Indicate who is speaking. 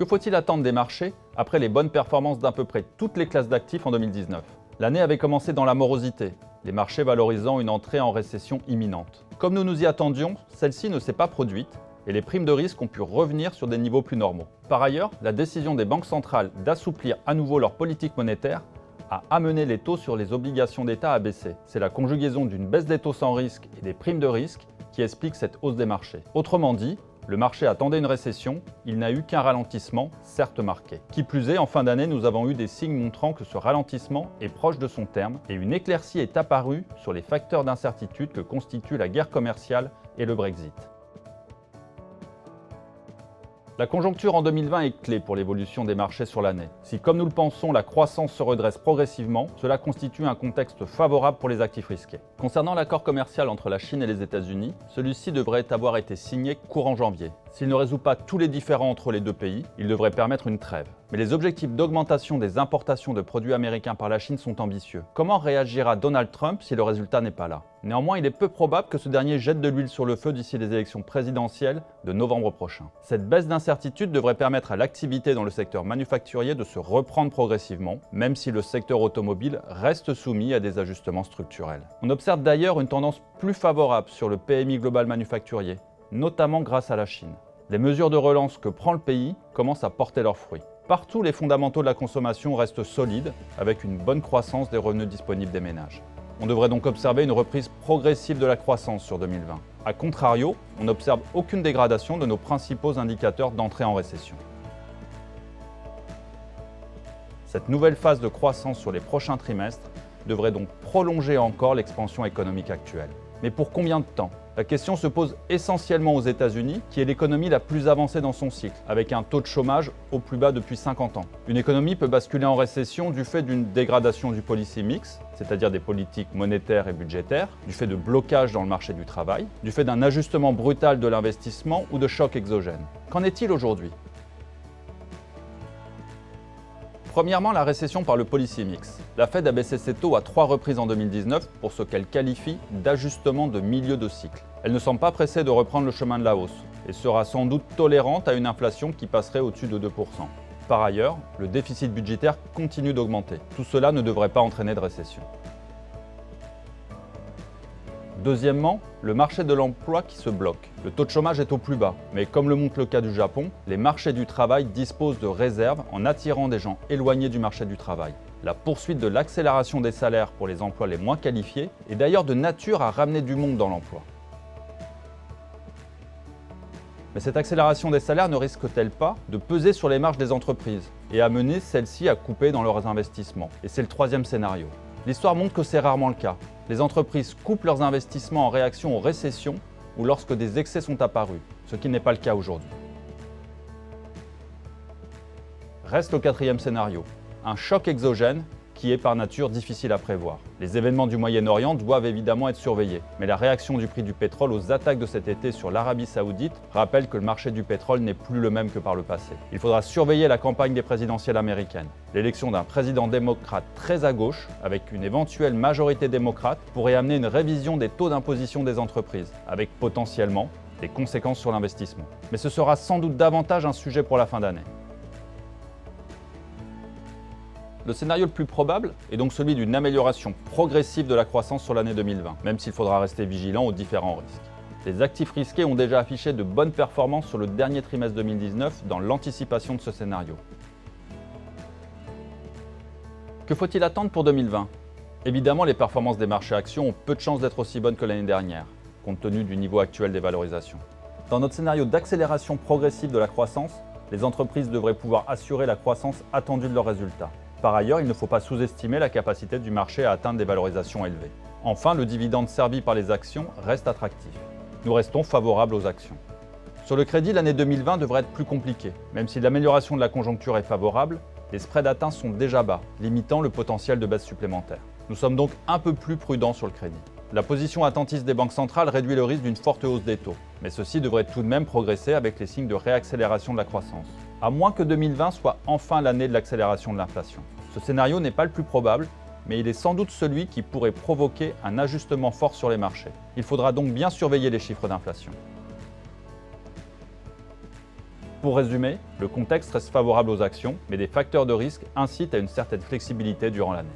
Speaker 1: Que faut-il attendre des marchés après les bonnes performances d'à peu près toutes les classes d'actifs en 2019? L'année avait commencé dans la morosité, les marchés valorisant une entrée en récession imminente. Comme nous nous y attendions, celle-ci ne s'est pas produite et les primes de risque ont pu revenir sur des niveaux plus normaux. Par ailleurs, la décision des banques centrales d'assouplir à nouveau leur politique monétaire a amené les taux sur les obligations d'État à baisser. C'est la conjugaison d'une baisse des taux sans risque et des primes de risque qui explique cette hausse des marchés. Autrement dit, le marché attendait une récession, il n'a eu qu'un ralentissement, certes marqué. Qui plus est, en fin d'année, nous avons eu des signes montrant que ce ralentissement est proche de son terme et une éclaircie est apparue sur les facteurs d'incertitude que constituent la guerre commerciale et le Brexit. La conjoncture en 2020 est clé pour l'évolution des marchés sur l'année. Si, comme nous le pensons, la croissance se redresse progressivement, cela constitue un contexte favorable pour les actifs risqués. Concernant l'accord commercial entre la Chine et les États-Unis, celui-ci devrait avoir été signé courant janvier. S'il ne résout pas tous les différends entre les deux pays, il devrait permettre une trêve. Mais les objectifs d'augmentation des importations de produits américains par la Chine sont ambitieux. Comment réagira Donald Trump si le résultat n'est pas là? Néanmoins, il est peu probable que ce dernier jette de l'huile sur le feu d'ici les élections présidentielles de novembre prochain. Cette baisse d'incertitude devrait permettre à l'activité dans le secteur manufacturier de se reprendre progressivement, même si le secteur automobile reste soumis à des ajustements structurels. On observe d'ailleurs une tendance plus favorable sur le PMI global manufacturier, notamment grâce à la Chine. Les mesures de relance que prend le pays commencent à porter leurs fruits. Partout, les fondamentaux de la consommation restent solides, avec une bonne croissance des revenus disponibles des ménages. On devrait donc observer une reprise progressive de la croissance sur 2020. A contrario, on n'observe aucune dégradation de nos principaux indicateurs d'entrée en récession. Cette nouvelle phase de croissance sur les prochains trimestres devrait donc prolonger encore l'expansion économique actuelle. Mais pour combien de temps? La question se pose essentiellement aux États-Unis, qui est l'économie la plus avancée dans son cycle, avec un taux de chômage au plus bas depuis 50 ans. Une économie peut basculer en récession du fait d'une dégradation du policy mix, c'est-à-dire des politiques monétaires et budgétaires, du fait de blocages dans le marché du travail, du fait d'un ajustement brutal de l'investissement ou de chocs exogènes. Qu'en est-il aujourd'hui? Premièrement, la récession par le policy mix. La Fed a baissé ses taux à 3 reprises en 2019 pour ce qu'elle qualifie d'ajustement de milieu de cycle. Elle ne semble pas pressée de reprendre le chemin de la hausse et sera sans doute tolérante à une inflation qui passerait au-dessus de 2%. Par ailleurs, le déficit budgétaire continue d'augmenter. Tout cela ne devrait pas entraîner de récession. Deuxièmement, le marché de l'emploi qui se bloque. Le taux de chômage est au plus bas, mais comme le montre le cas du Japon, les marchés du travail disposent de réserves en attirant des gens éloignés du marché du travail. La poursuite de l'accélération des salaires pour les emplois les moins qualifiés est d'ailleurs de nature à ramener du monde dans l'emploi. Mais cette accélération des salaires ne risque-t-elle pas de peser sur les marges des entreprises et amener celles-ci à couper dans leurs investissements? Et c'est le troisième scénario. L'histoire montre que c'est rarement le cas. Les entreprises coupent leurs investissements en réaction aux récessions ou lorsque des excès sont apparus, ce qui n'est pas le cas aujourd'hui. Reste le quatrième scénario, un choc exogène qui est par nature difficile à prévoir. Les événements du Moyen-Orient doivent évidemment être surveillés, mais la réaction du prix du pétrole aux attaques de cet été sur l'Arabie Saoudite rappelle que le marché du pétrole n'est plus le même que par le passé. Il faudra surveiller la campagne des présidentielles américaines. L'élection d'un président démocrate très à gauche, avec une éventuelle majorité démocrate, pourrait amener une révision des taux d'imposition des entreprises, avec potentiellement des conséquences sur l'investissement. Mais ce sera sans doute davantage un sujet pour la fin d'année. Le scénario le plus probable est donc celui d'une amélioration progressive de la croissance sur l'année 2020, même s'il faudra rester vigilant aux différents risques. Les actifs risqués ont déjà affiché de bonnes performances sur le dernier trimestre 2019 dans l'anticipation de ce scénario. Que faut-il attendre pour 2020? Évidemment, les performances des marchés actions ont peu de chances d'être aussi bonnes que l'année dernière, compte tenu du niveau actuel des valorisations. Dans notre scénario d'accélération progressive de la croissance, les entreprises devraient pouvoir assurer la croissance attendue de leurs résultats. Par ailleurs, il ne faut pas sous-estimer la capacité du marché à atteindre des valorisations élevées. Enfin, le dividende servi par les actions reste attractif. Nous restons favorables aux actions. Sur le crédit, l'année 2020 devrait être plus compliquée. Même si l'amélioration de la conjoncture est favorable, les spreads atteints sont déjà bas, limitant le potentiel de baisse supplémentaire. Nous sommes donc un peu plus prudents sur le crédit. La position attentiste des banques centrales réduit le risque d'une forte hausse des taux, mais ceci devrait tout de même progresser avec les signes de réaccélération de la croissance. À moins que 2020 soit enfin l'année de l'accélération de l'inflation. Ce scénario n'est pas le plus probable, mais il est sans doute celui qui pourrait provoquer un ajustement fort sur les marchés. Il faudra donc bien surveiller les chiffres d'inflation. Pour résumer, le contexte reste favorable aux actions, mais des facteurs de risque incitent à une certaine flexibilité durant l'année.